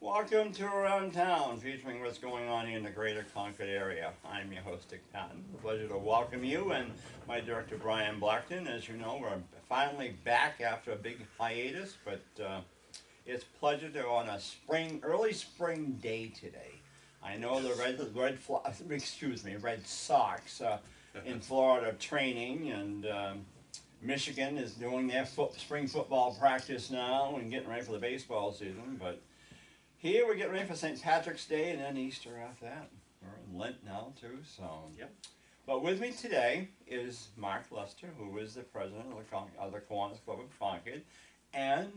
Welcome to Around Town, featuring what's going on in the greater Concord area. I'm your host, Dick Patton. Pleasure to welcome you and my director, Brian Blackton. As you know, we're finally back after a big hiatus, but it's a pleasure to on a early spring day today. I know the Red Sox in Florida training, and Michigan is doing their spring football practice now and getting ready for the baseball season, but here we're getting ready for St. Patrick's Day and then Easter after that. We're in Lent now too, so. Yep. But with me today is Mark Lester, who is the president of the Kiwanis Club of Concord, and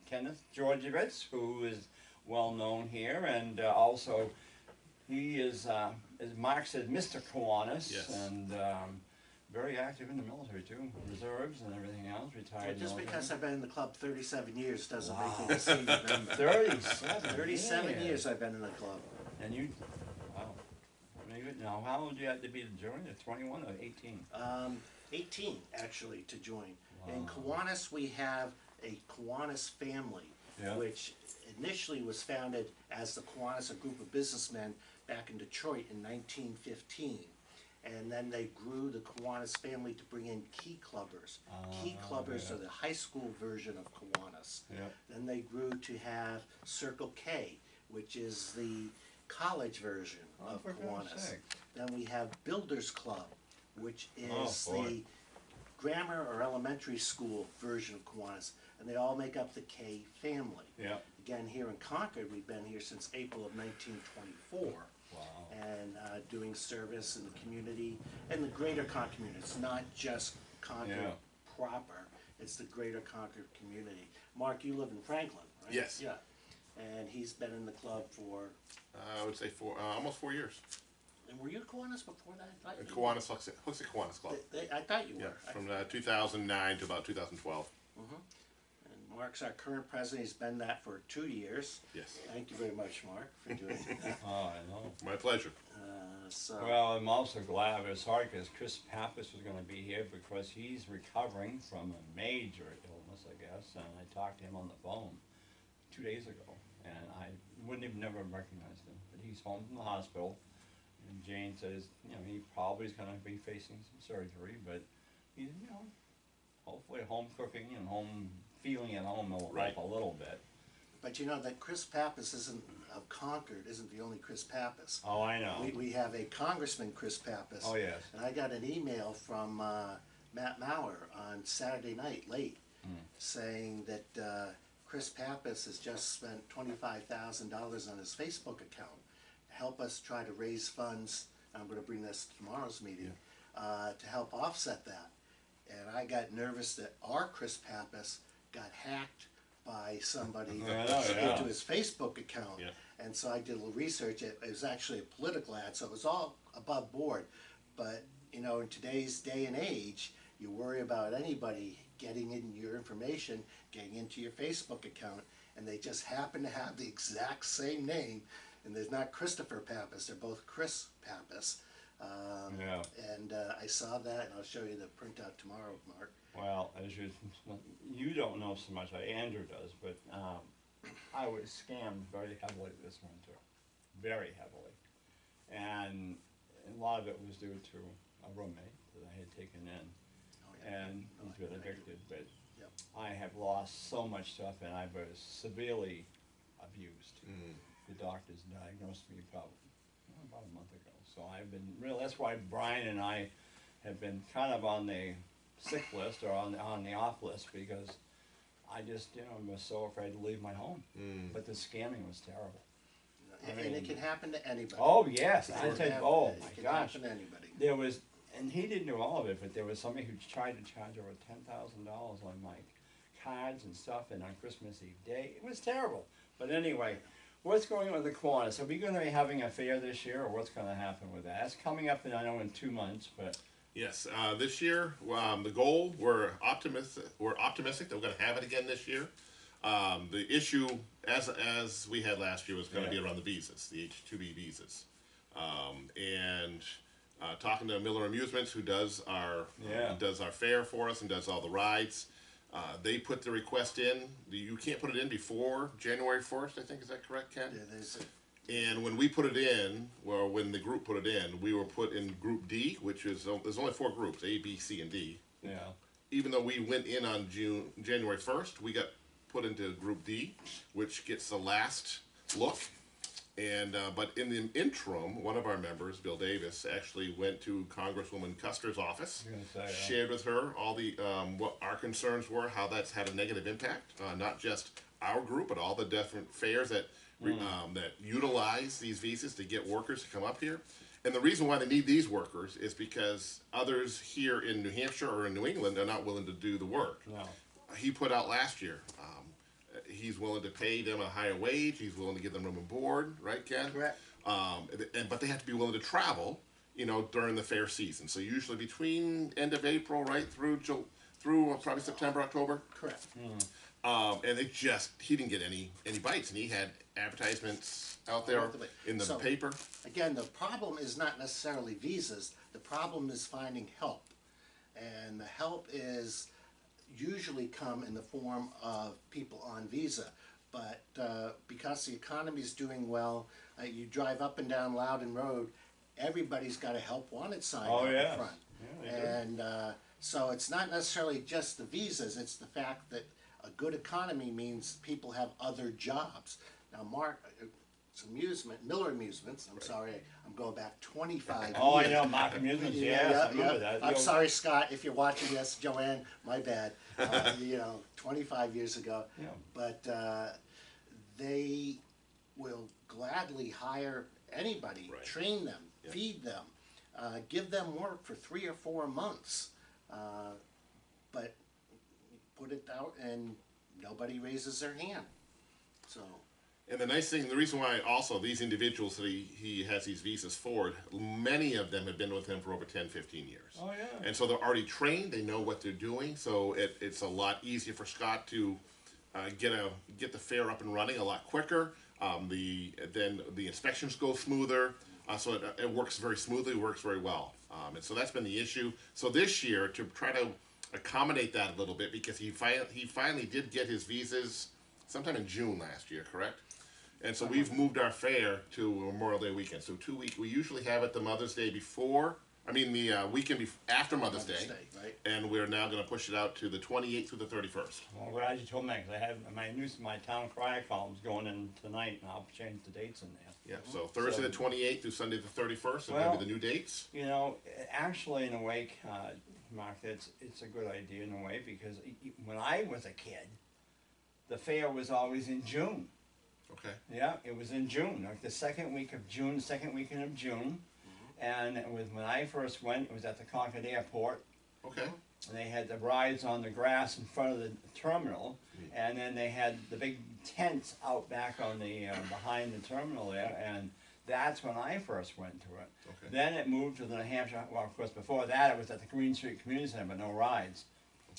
Kenneth Georgievitz, who is well known here, and also he is, as Mark said, Mr. Kiwanis, Yes. and very active in the military too, reserves and everything else, retired Just military. because I've been in the club 37 years doesn't Wow. make me a senior member. 37 37 years I've been in the club. And you, wow. Very good. Now, how old do you have to be to join? 21 or 18? 18 actually to join. Wow. In Kiwanis we have a Kiwanis family, Yeah. which initially was founded as the Kiwanis, a group of businessmen back in Detroit in 1915. And then they grew the Kiwanis family to bring in key clubbers. Key clubbers yeah. are the high school version of Kiwanis. Yeah. Then they grew to have Circle K, which is the college version of for God's Kiwanis. sake. Then we have Builders Club, which is boy. the grammar or elementary school version of Kiwanis. And they all make up the K family. Yeah. Again, here in Concord, we've been here since April of 1924. Wow. And doing service in the community and the greater Concord community. It's not just Concord Yeah. proper, it's the greater Concord community. Mark, you live in Franklin, right? Yes. Yeah. And he's been in the club for, I would say almost 4 years. and were you at Kiwanis before that? I thought In you Kiwanis, Huxley Kiwanis Club. I thought you Yeah, were. from 2009 to about 2012. And Mark's our current president. He's been that for 2 years. Yes. Thank you very much, Mark, for doing that. Oh, I know. My pleasure. Well, I'm also glad it was hard because Chris Pappas was going to be here because he's recovering from a major illness, I guess. And I talked to him on the phone 2 days ago, and I wouldn't have never recognized him. But he's home from the hospital, and Jane says, you know, he probably is going to be facing some surgery, but he's, you know, hopefully home cooking and home feeling at home will Right. help a little bit. But you know that Chris Pappas of Concord isn't the only Chris Pappas. Oh, I know. We have a Congressman, Chris Pappas. Oh, yes. And I got an email from Matt Maurer on Saturday night, late, saying that Chris Pappas has just spent $25,000 on his Facebook account. Help us try to raise funds. I'm going to bring this to tomorrow's meeting to help offset that. And I got nervous that our Chris Pappas got hacked by somebody into his Facebook account. Yeah. And so I did a little research. It was actually a political ad, so it was all above board. But, you know, in today's day and age, you worry about anybody getting in your information, getting into your Facebook account, and they just happen to have the exact same name. And there's not Christopher Pappas, they're both Chris Pappas. And I saw that, and I'll show you the printout tomorrow, Mark. Well, as you don't know so much, Andrew does, but I was scammed very heavily this winter, very heavily, and a lot of it was due to a roommate that I had taken in, and he's been addicted. But I have lost so much stuff, and I was severely abused. The doctors diagnosed me about a month ago, so I've been really. That's why Brian and I have been kind of on the sick list or on the off list, because I just, you know, was so afraid to leave my home. But the scamming was terrible. And it can happen to anybody. Oh yes, I said, oh It my can gosh. happen to anybody. There was, and he didn't do all of it, but there was somebody who tried to charge over $10,000 on my cards and stuff, and on Christmas Eve day, it was terrible. But anyway, what's going on with the Kiwanis? Are we going to be having a fair this year, or what's going to happen with that? It's coming up, I know, in 2 months, but. Yes, this year the goal, we're optimistic that we're going to have it again this year. The issue, as we had last year, was going to be around the visas, the H-2B visas, and talking to Miller Amusements, who does our fair for us and does all the rides. They put the request in. You can't put it in before January 1st, I think. Is that correct, Ken? Yeah, there's And when we put it in, well, when the group put it in, we were put in Group D, which is, there's only 4 groups, A, B, C, and D. Yeah. Even though we went in on January 1st, we got put into Group D, which gets the last look. And but in the interim, one of our members, Bill Davis, actually went to Congresswoman Custer's office, shared with her all the what our concerns were, how that's had a negative impact, not just our group, but all the different fairs that that utilize these visas to get workers to come up here. And the reason why they need these workers is because others here in New Hampshire or in New England are not willing to do the work. No. He put out last year. He's willing to pay them a higher wage. He's willing to give them room and board, right, Ken? correct. But they have to be willing to travel, you know, during the fair season. So usually between end of April, right through probably September, October. Correct. And he didn't get any bites, and he had advertisements out there in the paper. Again, the problem is not necessarily visas. The problem is finding help, and the help is usually come in the form of people on visa. But because the economy is doing well, you drive up and down Loudon Road, everybody's got a help wanted sign out in front. Yeah, they do. And so it's not necessarily just the visas, it's the fact that a good economy means people have other jobs. Now, Mark, it's Miller Amusements, I'm sorry, I'm going back 25 years. Oh, I know, Mark Amusements, yes, I remember that. I'm sorry, Scott, if you're watching this, Joanne, my bad, 25 years ago. Yeah. But they will gladly hire anybody, Right. train them, feed them, give them work for 3 or 4 months. But put it out and nobody raises their hand. So. And the nice thing, the reason why also these individuals that he has these visas for, many of them have been with him for over 10, 15 years. Oh, yeah. And so they're already trained, they know what they're doing, so it's a lot easier for Scott to get the fair up and running a lot quicker. Then the inspections go smoother, so it works very smoothly, works very well. And so that's been the issue. So this year, to try to accommodate that a little bit, because he finally did get his visas sometime in June last year, correct? And so we've moved our fair to Memorial Day weekend. So 2 weeks. We usually have it the Mother's Day before. The weekend after Mother's Day. Right. And we're now going to push it out to the 28th through the 31st. Well, glad you told me, because I have my town crier column's going in tonight, and I'll change the dates in there. Yeah. So Thursday the 28th through Sunday the 31st are going to be the new dates. You know, actually, in a way, Mark, it's a good idea in a way, because when I was a kid, the fair was always in June. Okay. Yeah, it was in June, like the second weekend of June. And it was when I first went, it was at the Concord Airport. Okay. And they had the rides on the grass in front of the terminal, and then they had the big tents out back on the behind the terminal there, and that's when I first went to it. Okay. Then it moved to the New Hampshire. Well, of course, before that it was at the Green Street Community Center, but no rides.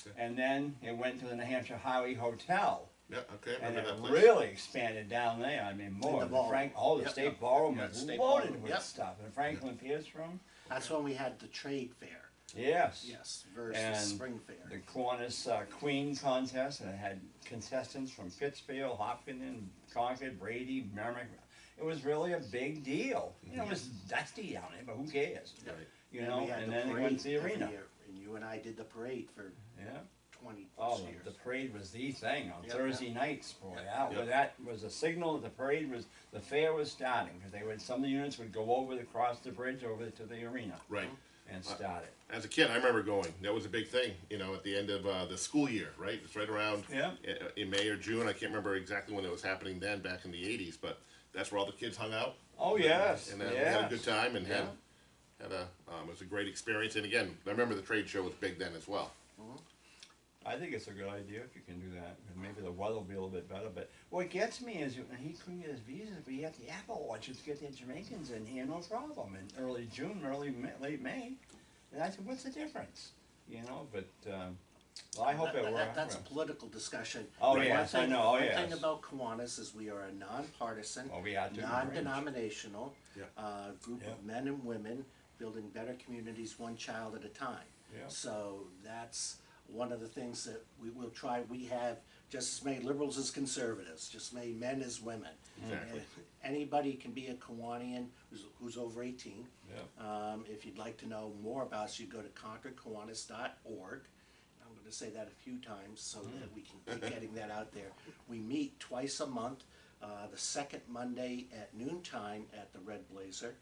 Okay. And then it went to the New Hampshire Highway Hotel. Yeah. Okay. And Remember it that place? really expanded down there. I mean, more. the ballroom. The state ballroom was state loaded ballroom, with yep. stuff. And Franklin Pierce Room. That's when we had the trade fair. Yes. Yes, versus And spring fair. The Kiwanis Queen contest, and it had contestants from Pittsfield, Hopkinton, Concord, Brady, Merrimack. It was really a big deal. You know, it was dusty down there, but who cares? Right. You And know, we had and the then it parade went to the every arena. year, and you and I did the parade for Yeah. 20 Oh, years. the parade was the thing on Yep, Thursday nights, boy. Yep. That was a signal that the parade was, the fair was starting, because some of the units would go over across the bridge over to the arena Right. and start it. As a kid, I remember going. That was a big thing, you know, at the end of the school year, right? It's right around in May or June. I can't remember exactly when it was happening then, back in the 80s, but that's where all the kids hung out. Oh, yes. And we had a good time and had it was a great experience. And again, I remember the trade show was big then as well. I think it's a good idea if you can do that. And maybe the weather will be a little bit better. But what gets me is he couldn't get his visas, but he had the apple orchards to get the Jamaicans in here, no problem. In early June, late May. And I said, what's the difference? You know, but well, I hope it works. That's a political discussion. Oh, One yes, I thing- know. Oh, One yes. thing about Kiwanis is we are a nonpartisan, Well, we had to. non-denominational Yeah. group Yeah. of men and women building better communities one child at a time. Yeah. So that's one of the things that we will try, we have just as many liberals as conservatives, just as many men as women. Exactly. And anybody can be a Kiwanian who's over 18. Yeah. If you'd like to know more about us, you go to concordkiwanis.org. I'm going to say that a few times so that we can keep getting that out there. We meet twice a month, the second Monday at noontime at the Red Blazer,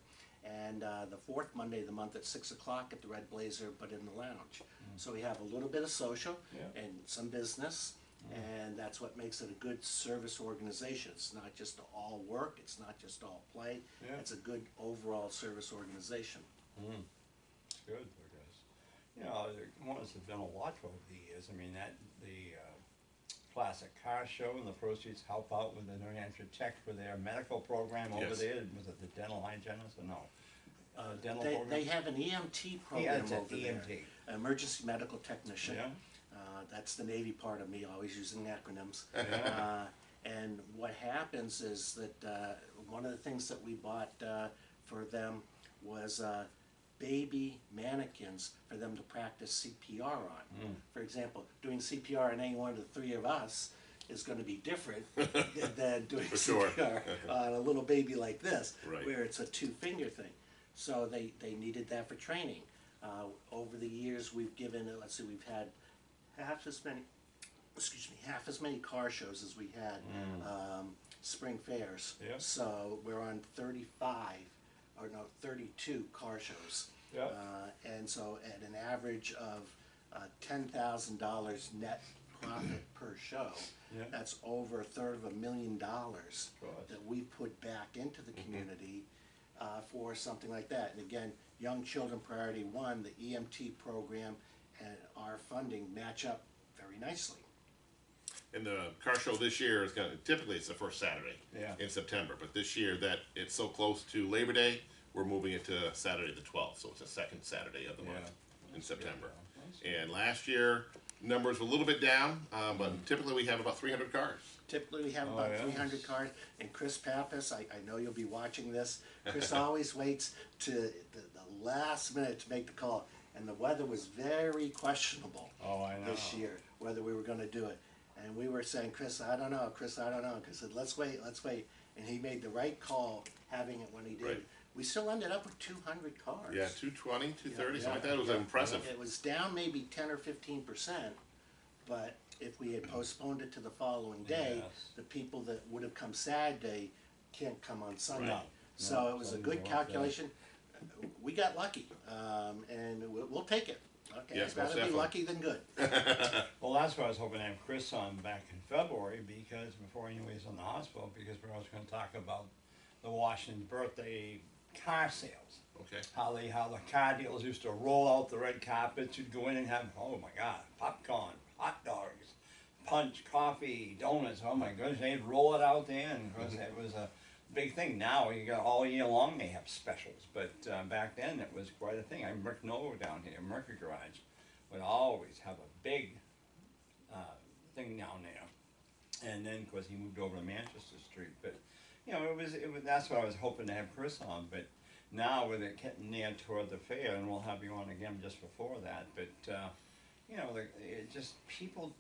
and the fourth Monday of the month at 6 o'clock at the Red Blazer, but in the lounge. So we have a little bit of social Yeah. and some business, and that's what makes it a good service organization. It's not just all work, it's not just all play, Yeah. it's a good overall service organization. It's good because, you know, the Kiwanis have done a lot over the years. I mean, the classic car show and the proceeds help out with the New Hampshire Tech for their medical program over Yes. there. Was it the dental hygienist or no? Dental They program? have an EMT Yeah, program it's an over there. EMT. Emergency medical technician. Yeah. That's the Navy part of me, always using acronyms. Yeah. And what happens is that one of the things that we bought for them was baby mannequins for them to practice CPR on. For example, doing CPR on any one of the three of us is going to be different than doing For sure. CPR on a little baby like this, Right. where it's a two-finger thing. So they needed that for training. Over the years, we've given, let's see, we've had half as many car shows as we had spring fairs. Yeah. So we're on 32 car shows. Yeah. And so at an average of $10,000 net profit per show, Yeah. that's over $250,000 Gosh. that we put back into the community for something like that. And again, Young Children Priority 1, the EMT program, and our funding match up very nicely. And the car show this year is typically it's the first Saturday Yeah. in September, but this year that it's so close to Labor Day, we're moving it to Saturday the 12th, so it's the second Saturday of the month Yeah. in September. Yeah, that's good. And last year, numbers were a little bit down, but typically we have about 300 cars. Typically, we have Oh, about yeah. 300 cars, and Chris Pappas, I know you'll be watching this, Chris always waits to the last minute to make the call, and the weather was very questionable Oh, I know. this year, whether we were gonna do it. And we were saying, Chris, I don't know, Chris said, let's wait, and he made the right call, having it when he did. Right. We still ended up with 200 cars. Yeah, 220, 230, Yeah, something like that. It was yeah. impressive. It was down maybe 10 or 15%, but if we had postponed it to the following day, Yes. the people that would have come Saturday can't come on Sunday. No. So No, it was a Sundays good are off, yeah. calculation. We got lucky, and we'll take it. Okay, Yes, it's better most to be definitely. lucky than good. Well, that's why I was hoping to have Chris on back in February, because before he was in the hospital, because we're always gonna talk about the Washington birthday car sales. Okay. How the car dealers used to roll out the red carpets, you'd go in and have, oh my God, popcorn, hot dogs, punch, coffee, donuts, oh my goodness, they'd roll it out there, and it was a big thing. Now, you got all year long they have specials, but back then it was quite a thing. I'm Rick Noah down here, Mercury Garage, would always have a big thing down there. And then, of course, he moved over to Manchester Street, but, you know, it was that's what I was hoping to have Chris on, but now with it getting near toward the fair, and we'll have you on again just before that, but, you know, it just, people,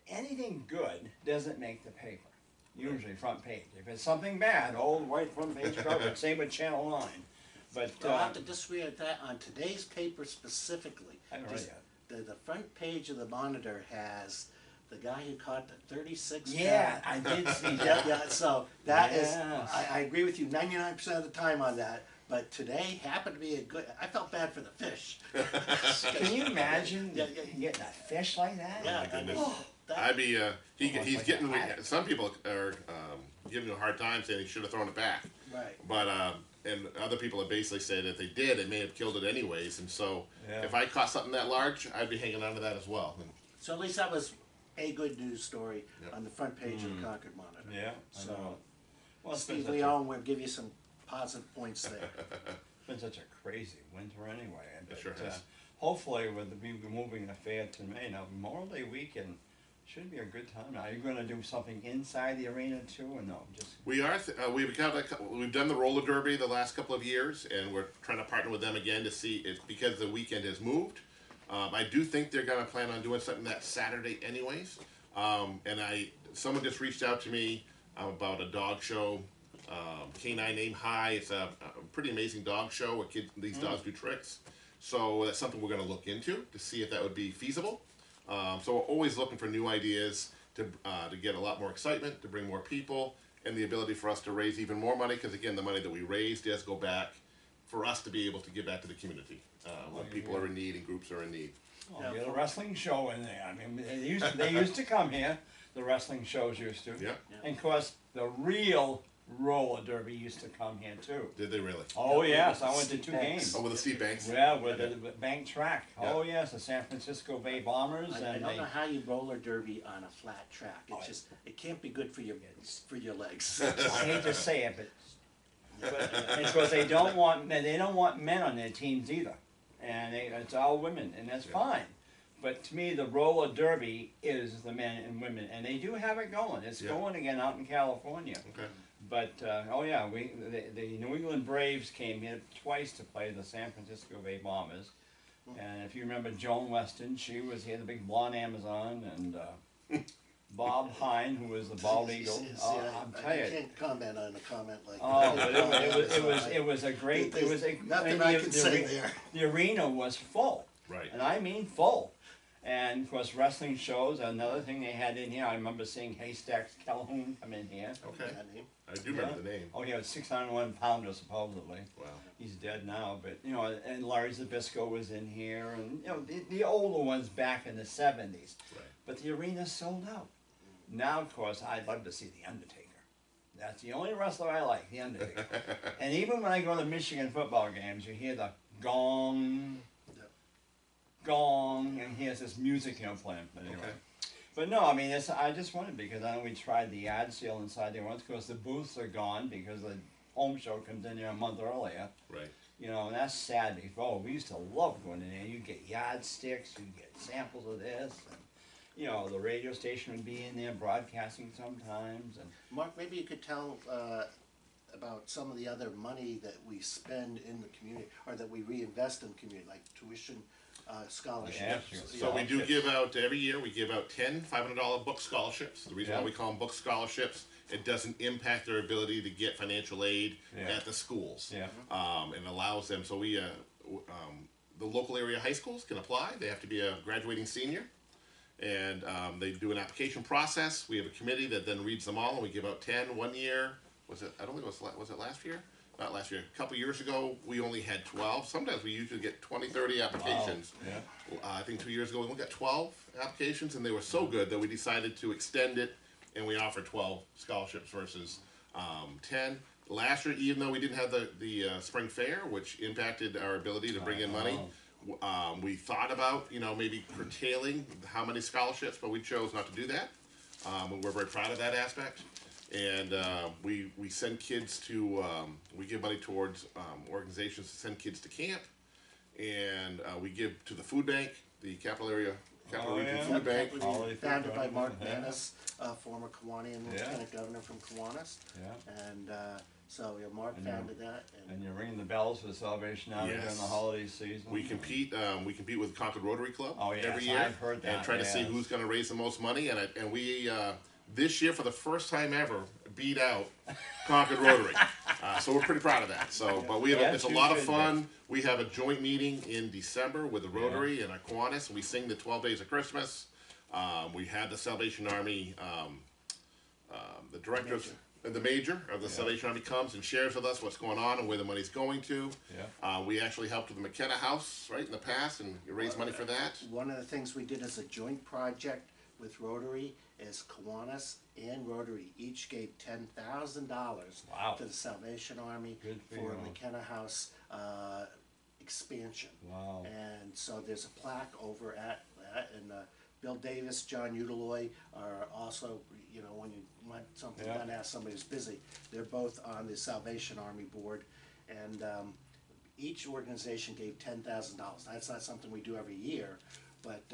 anything good doesn't make the paper, usually front page. If it's something bad, old white front page cover, same with Channel 9, but, I'll have to disagree with that on today's paper specifically. I haven't read it yet. The front page of the Monitor has the guy who caught the 36 Yeah, pound. I did see Yeah, that. yeah, so that is, Yes. I agree with you 99% of the time on that, but today happened to be a good, I felt bad for the fish. Can you imagine Yeah, getting a fish like that? Yeah, my goodness. that- I'd be, he's like getting, a hat. some people are giving him a hard time saying he should have thrown it back. Right. But, and other people have basically said if they did, they may have killed it anyways. And so Yeah. if I caught something that large, I'd be hanging on to that as well. And So at least that was a good news story Yep. on the front page of the Concord Monitor. Yeah, I So, know. Well, it's been Steve such a- Leon will give you some positive points there. It's been such a crazy winter anyway. But, sure has. hopefully, with the people moving the fair to May now, Memorial Day weekend should be a good time. Are you going to do something inside the arena too, or no? Just we are, we've done the roller derby the last couple of years, and we're trying to partner with them again to see if, because the weekend has moved, I do think they're gonna plan on doing something that Saturday anyways. And someone just reached out to me about a dog show, Canine Name High. It's a pretty amazing dog show where these dogs do tricks. So that's something we're gonna look into to see if that would be feasible. So we're always looking for new ideas to get a lot more excitement, to bring more people, and the ability for us to raise even more money. Because again, the money that we raise does go back for us to be able to give back to the community when people are in need and groups are in need. Oh, get a wrestling show in there. I mean, they used to come here. The wrestling shows used to. Yeah. And of course, the real roller derby used to come here too. Did they really? Oh yes, I went to 2 games. Oh, with the Steve Banks? Yeah, with the bank track. Yeah. Oh yes, the San Francisco Bay Bombers, I and don't know how you roller derby on a flat track. It's just, it can't be good for your legs. I hate to say it, but it's because they don't want men on their teams either, and it's all women, and that's fine. But to me, the roller derby is the men and women, and they do have it going. It's going again out in California. Okay. But oh yeah, the New England Braves came here twice to play the San Francisco Bay Bombers, and if you remember Joan Weston, she was here, the big blonde Amazon, and Bob Hine, who was the bald eagle. Oh, I'm telling I you. can't comment on a comment like Oh, that. it was a great. It was a, Nothing I can say there. The arena was full, Right. and I mean full. And of course, wrestling shows. Another thing they had in here, I remember seeing Haystacks Calhoun come in here. Okay. That name. I do remember the name. Oh, he was 601 pounder supposedly. Wow. He's dead now, but you know, and Larry Zabisco was in here, and you know, the older ones back in the 70s. Right. But the arena sold out. Now, of course, I'd love to see the Undertaker. That's the only wrestler I like, the Undertaker. And even when I go to Michigan football games, you hear the gong, gong, and he has this music, you know, playing. But anyway. Okay. But no, I mean, I just wanted, because I know we tried the ad sale inside there once. Of course, the booths are gone because the home show comes in there a month earlier. Right. You know, and that's sad because, oh, we used to love going in there. You get yardsticks, you get samples of this, and, you know, the radio station would be in there broadcasting sometimes. And Mark, maybe you could tell about some of the other money that we spend in the community, or that we reinvest in the community, like tuition, scholarships. Yeah, sure. So we do give out, every year, we give out 10 $500 book scholarships. The reason why we call them book scholarships, it doesn't impact their ability to get financial aid at the schools. Yeah. And allows them, so we, the local area high schools can apply. They have to be a graduating senior. And they do an application process. We have a committee that then reads them all, and we give out 10 1 year. Was it, I don't think it was it last year? Not last year. A couple years ago, we only had 12. Sometimes we usually get 20, 30 applications. Wow. Yeah. I think 2 years ago, we only got 12 applications, and they were so good that we decided to extend it, and we offered 12 scholarships versus 10. Last year, even though we didn't have the spring fair, which impacted our ability to bring in money, we thought about, you know, maybe curtailing how many scholarships, but we chose not to do that. We're very proud of that aspect. And we send kids to, we give money towards organizations to send kids to camp. And we give to the food bank, the Capital Region Food Bank. Founded by Mark Manis, former Kiwanian Lieutenant Governor from Kiwanis. Yeah. And so Mark founded that. And you're ringing the bells for the Salvation Army during the holiday season. We compete with Concord Rotary Club every year. I've heard that. And try to see who's going to raise the most money. And we this year, for the first time ever, beat out Concord Rotary. So we're pretty proud of that. So, but we have it's a lot of fun. We have a joint meeting in December with the Rotary and our Kiwanis, and we sing the 12 Days of Christmas. We had the Salvation Army, the director, the major of the Salvation Army comes and shares with us what's going on and where the money's going to. We actually helped with the McKenna House, right, in the past, and raised money for that. One of the things we did as a joint project with Rotary is Kiwanis and Rotary each gave $10,000 to the Salvation Army for McKenna House expansion. Wow. And so there's a plaque over at that, and Bill Davis, John Udaloy are also, you know, when you want something done, ask somebody who's busy. They're both on the Salvation Army board, and each organization gave $10,000. That's not something we do every year, but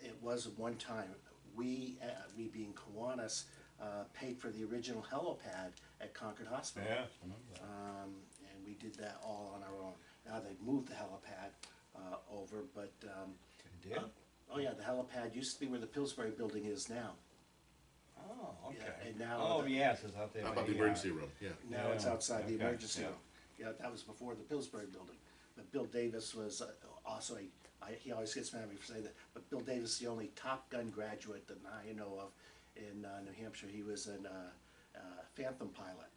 it was one time. We being Kiwanis, paid for the original helipad at Concord Hospital. Yeah, I remember that. And we did that all on our own. Now they've moved the helipad over, but, Did? oh yeah, the helipad used to be where the Pillsbury building is now. Oh, okay. Yeah, and now Oh, the- yes, it's out there. How by about the the emergency room? Yeah. Now it's Yeah, outside the okay, emergency yeah. room. Yeah, that was before the Pillsbury building. But Bill Davis was also he always gets mad at me for saying that, but Bill Davis is the only Top Gun graduate that I know of in New Hampshire. He was a Phantom pilot.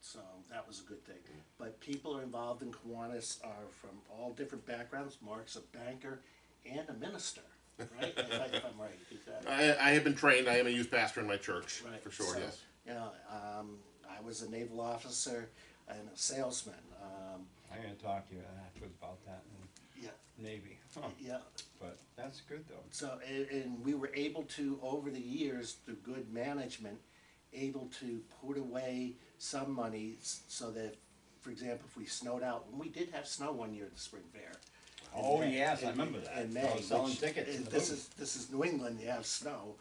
So that was a good thing. But people are involved in Kiwanis are from all different backgrounds. Mark's a banker and a minister, right? if I'm right. Is that- I have been trained. I am a youth pastor in my church, Right, for sure. so, Yes. Yeah, I was a naval officer and a salesman. I'm gonna talk to you afterwards about that in Yeah, the Navy. Huh. yeah. But that's good though. So, and we were able to, over the years, through good management, able to put away some money so that, for example, if we snowed out, and we did have snow one year at the spring fair. in Oh, May- yes, I in- remember that. In I May, was selling which tickets in is- the this booth. is New England, you have snow,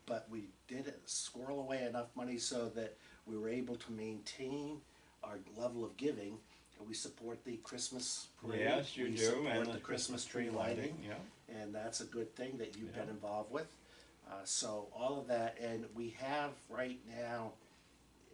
but we did squirrel away enough money so that we were able to maintain our level of giving. And we support the Christmas parade. Yes, you we do, support and the Christmas tree lighting. Yeah. And that's a good thing that you've been Yeah. involved with. So all of that, and we have right now,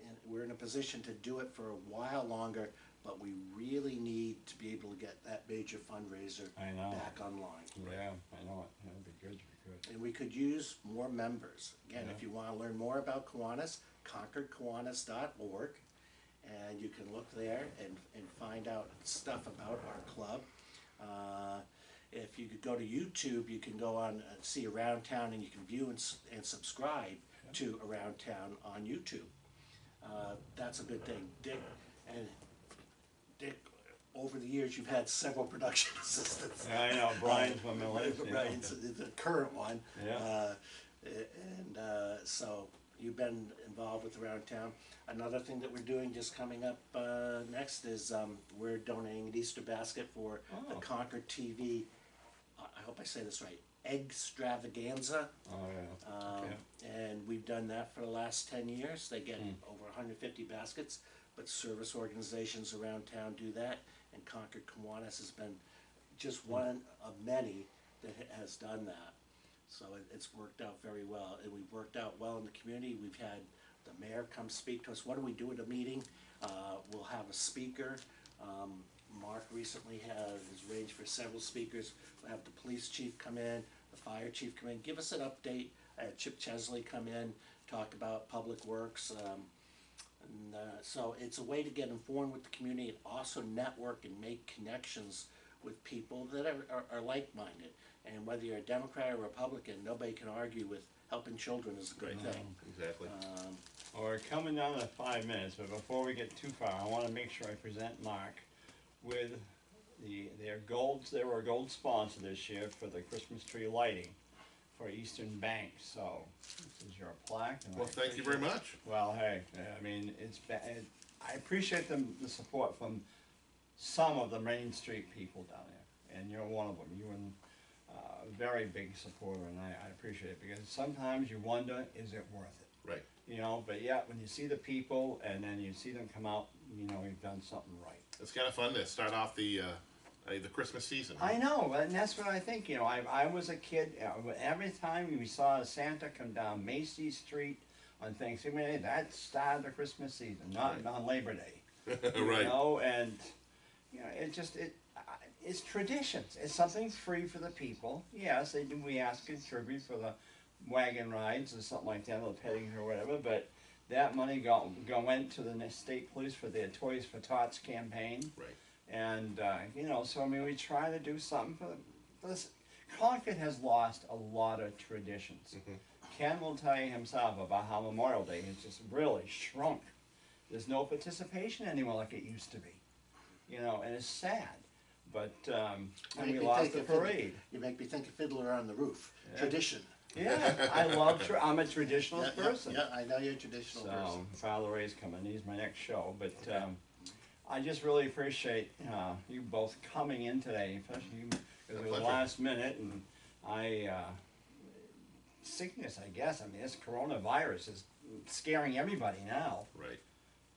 and we're in a position to do it for a while longer, but we really need to be able to get that major fundraiser I know. back online. Yeah, I know it. That'd be good, be good. And we could use more members. Again, Yeah. if you wanna learn more about Kiwanis, concordkiwanis.org, and you can look there and find out stuff about our club. If you could go to YouTube, you can go on, see Around Town, and you can view and subscribe to Around Town on YouTube. That's a good thing. Dick, over the years, you've had several production assistants. Yeah, I know, Brian's one of my list, yeah. Brian's the current one. Yeah. So you've been involved with Around Town. Another thing that we're doing just coming up next is we're donating an Easter basket for the Oh. Concord TV, I hope I say this right, Extravaganza. Oh, yeah. Okay. And we've done that for the last 10 years. They get Mm. over 150 baskets, but service organizations around town do that. And Concord Kiwanis has been just one of many that has done that. So it's worked out very well, and we've worked out well in the community. We've had the mayor come speak to us. What do we do at a meeting? We'll have a speaker. Mark recently has arranged for several speakers. We'll have the police chief come in, the fire chief come in, give us an update. I had Chip Chesley come in, talk about public works. So it's a way to get informed with the community and also network and make connections with people that are like-minded. And whether you're a Democrat or Republican, nobody can argue with helping children is a good No. thing. Exactly. Well, we're coming down to 5 minutes, but before we get too far, I wanna make sure I present Mark with they were a gold sponsor this year for the Christmas tree lighting for Eastern Bank, so this is your plaque. And I Well, thank you very appreciate- much. Well, hey, I mean, I appreciate the support from some of the Main Street people down there, and you're one of them. You're a very big supporter, and I appreciate it, because sometimes you wonder, is it worth it? Right. You know, but yeah, when you see the people and then you see them come out, you know, you've done something right. It's kind of fun to start off the Christmas season. I know, and that's what I think, you know, I was a kid, every time we saw Santa come down Macy Street on Thanksgiving Day, that started the Christmas season, not Right. on Labor Day. You Right. know, and, you know, it's traditions, it's something free for the people. Yes, we ask to contribute for the wagon rides or something like that, or petting or whatever, but that money went to the state police for their Toys for Tots campaign. Right. And, you know, so I mean, we try to do something for this. Concord has lost a lot of traditions. Ken will tell you himself about how Memorial Day has just really shrunk. There's no participation anymore like it used to be, you know, and it's sad. But, and Make we me lost think the of Fiddler- parade. You make me think of Fiddler on the Roof, Yeah. tradition. Yeah, I'm a traditionalist person. Yeah, I know you're a traditional So, person. Father Ray's coming, he's my next show, but, I just really appreciate, you both coming in today, especially you, because it was pleasure. last minute, and sickness, I guess, I mean, this coronavirus is scaring everybody now. Right.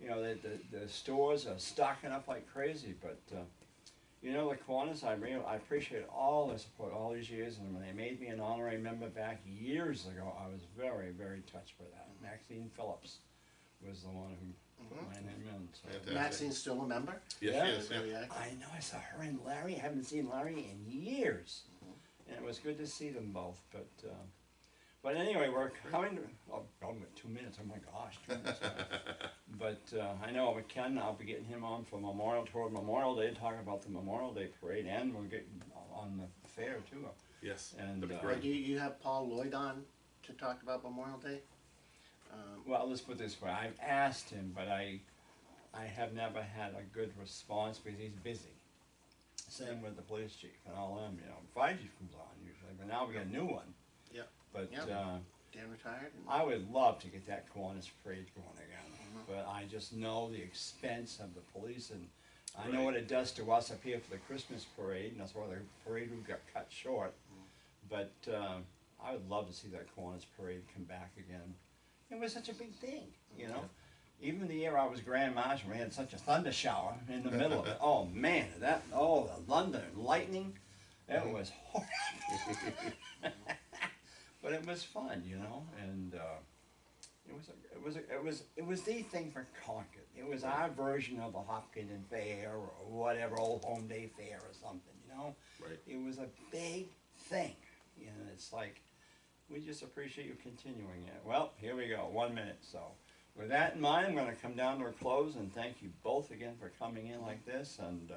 You know, the stores are stocking up like crazy, but, You know, the Kiwanis, I appreciate all their support all these years, and when they made me an honorary member back years ago, I was very, very touched by that. Maxine Phillips was the one who put my name in. So. Fantastic. Maxine's still a member? Yes, Yeah. she is. Very Yeah. active. I know, I saw her and Larry. I haven't seen Larry in years. And it was good to see them both. But anyway, we're coming to, oh, God, we've got 2 minutes. Oh my gosh, 2 minutes. But I know with Ken, I'll be getting him on for toward Memorial Day, talk about the Memorial Day parade, and we'll get on the fair too. Yes, And, that'd be Or great. do you have Paul Lloyd on to talk about Memorial Day? Well, let's put it this way. I've asked him, but I have never had a good response because he's busy. Same with the police chief and all them, you know. Fire chief comes on usually, but now we got a new one. Yep. But Yep. Dan retired? And I would love to get that Kiwanis parade going again. But I just know the expense of the police, and I know Right. what it does to us up here for the Christmas parade, and that's why the parade route got cut short. But I would love to see that Kiwanis parade come back again. It was such a big thing, you know. Even the year I was Grand Marshal, we had such a thunder shower in the middle of it. Oh man, the thunder and lightning, it was horrible. But it was fun, you know, and it was the thing for Concord. It was our version of the Hopkins Fair or whatever, Old Home Day Fair or something, you know. Right. It was a big thing, and it's like, we just appreciate you continuing it. Well, here we go, 1 minute. So with that in mind, I'm going to come down to a close and thank you both again for coming in like this. And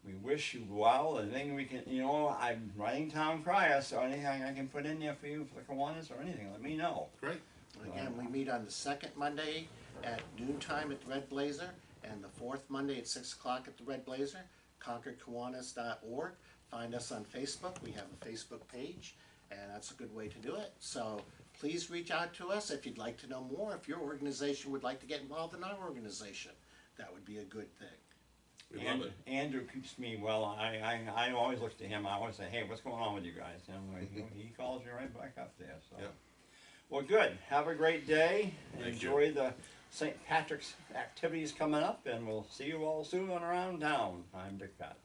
we wish you well. Anything we can, you know, I'm writing town crier, so anything I can put in there for you for the Kiwanis or anything, let me know. Great. Again, we meet on the second Monday at noontime at the Red Blazer, and the fourth Monday at 6 o'clock at the Red Blazer, ConcordKiwanis.org. Find us on Facebook. We have a Facebook page, and that's a good way to do it. So please reach out to us if you'd like to know more. If your organization would like to get involved in our organization, that would be a good thing. We love it. Andrew keeps me well. I always look to him. I always say, hey, what's going on with you guys? And he calls me right back up there. So. Yeah. Well, good. Have a great day. Thank Enjoy the St. Patrick's activities coming up, and we'll see you all soon around town. I'm Dick Patton.